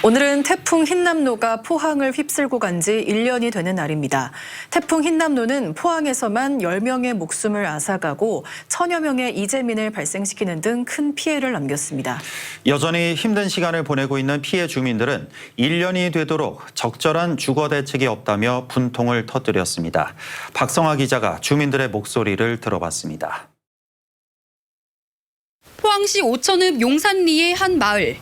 오늘은 태풍 흰남노가 포항을 휩쓸고 간 지 1년이 되는 날입니다. 태풍 흰남노는 포항에서만 10명의 목숨을 앗아가고 천여 명의 이재민을 발생시키는 등 큰 피해를 남겼습니다. 여전히 힘든 시간을 보내고 있는 피해 주민들은 1년이 되도록 적절한 주거 대책이 없다며 분통을 터뜨렸습니다. 박성아 기자가 주민들의 목소리를 들어봤습니다. 포항시 오천읍 용산리의 한 마을.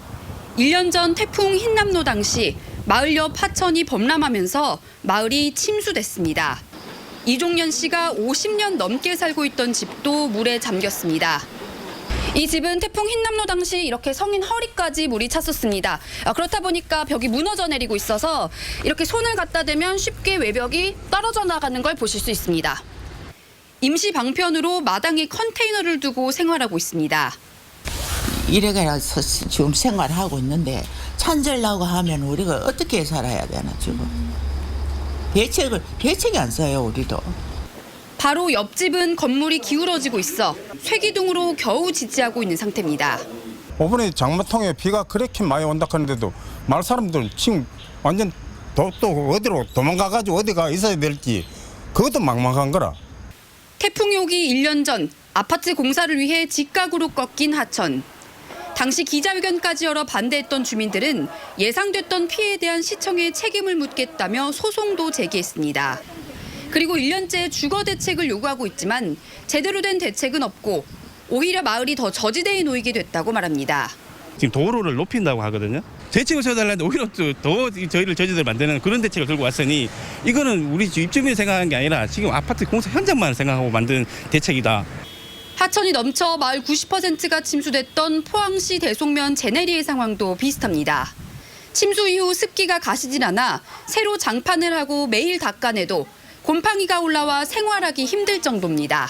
1년 전 태풍 흰남노 당시 마을 옆 하천이 범람하면서 마을이 침수됐습니다. 이종년 씨가 50년 넘게 살고 있던 집도 물에 잠겼습니다. 이 집은 태풍 흰남노 당시 이렇게 성인 허리까지 물이 찼었습니다. 그렇다 보니까 벽이 무너져 내리고 있어서 이렇게 손을 갖다 대면 쉽게 외벽이 떨어져 나가는 걸 보실 수 있습니다. 임시 방편으로 마당에 컨테이너를 두고 생활하고 있습니다. 이래가서 지금 생활하고 있는데 찬절라고 하면 우리가 어떻게 살아야 되나 지금. 대책이 안 써요 우리도. 바로 옆집은 건물이 기울어지고 있어 쇠기둥으로 겨우 지지하고 있는 상태입니다. 이번에 장마통에 비가 그렇게 많이 온다 하는데도 마을 사람들 지금 완전 또 어디로 도망가가지고 어디가 있어야 될지 그것도 막막한 거라. 태풍이 오기 1년 전 아파트 공사를 위해 직각으로 꺾인 하천. 당시 기자회견까지 열어 반대했던 주민들은 예상됐던 피해에 대한 시청에 책임을 묻겠다며 소송도 제기했습니다. 그리고 1년째 주거 대책을 요구하고 있지만 제대로 된 대책은 없고 오히려 마을이 더 저지대에 놓이게 됐다고 말합니다. 지금 도로를 높인다고 하거든요. 대책을 세워달라는데 오히려 더 저희를 저지대를 만드는 그런 대책을 들고 왔으니 이거는 우리 입주민이 생각한 게 아니라 지금 아파트 공사 현장만 생각하고 만든 대책이다. 하천이 넘쳐 마을 90%가 침수됐던 포항시 대송면 제네리의 상황도 비슷합니다. 침수 이후 습기가 가시질 않아 새로 장판을 하고 매일 닦아내도 곰팡이가 올라와 생활하기 힘들 정도입니다.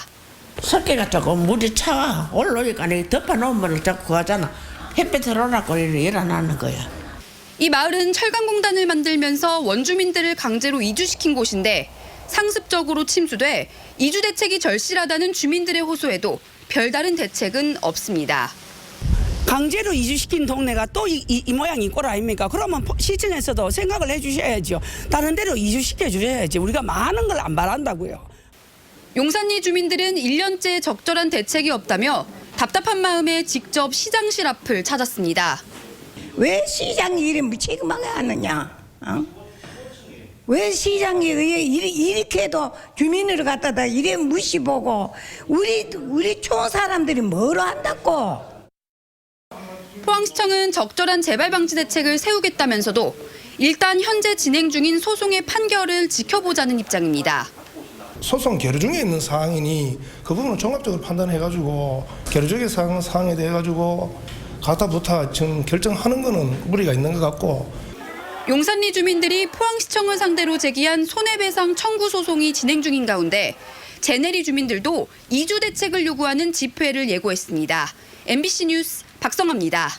습기가 조금 물이 차 올라오니까 덮어놓으면 자꾸 하잖아. 햇빛 들어오라고 일어나는 거야. 이 마을은 철강공단을 만들면서 원주민들을 강제로 이주시킨 곳인데 상습적으로 침수돼 이주 대책이 절실하다는 주민들의 호소에도 별다른 대책은 없습니다. 강제로 이주시킨 동네가 또 이 모양인 꼴 아닙니까? 그러면 시청에서도 생각을 해주셔야죠. 다른 데로 이주시켜 주셔야지. 우리가 많은 걸 안 바란다고요. 용산리 주민들은 1년째 적절한 대책이 없다며 답답한 마음에 직접 시장실 앞을 찾았습니다. 왜 시장이 이렇게 책임하게 하느냐? 왜 시장이 이렇게도 주민을 갖다다 이래 무시보고 우리 촌 사람들이 뭐로 한다고? 포항시청은 적절한 재발 방지 대책을 세우겠다면서도 일단 현재 진행 중인 소송의 판결을 지켜보자는 입장입니다. 소송 계류 중에 있는 사항이니 그 부분을 종합적으로 판단해가지고 계류 중의 사항에 대해 가지고 가타부타 지금 결정하는 거는 무리가 있는 것 같고. 용산리 주민들이 포항시청을 상대로 제기한 손해배상 청구 소송이 진행 중인 가운데 제네리 주민들도 이주 대책을 요구하는 집회를 예고했습니다. MBC 뉴스 박성아입니다.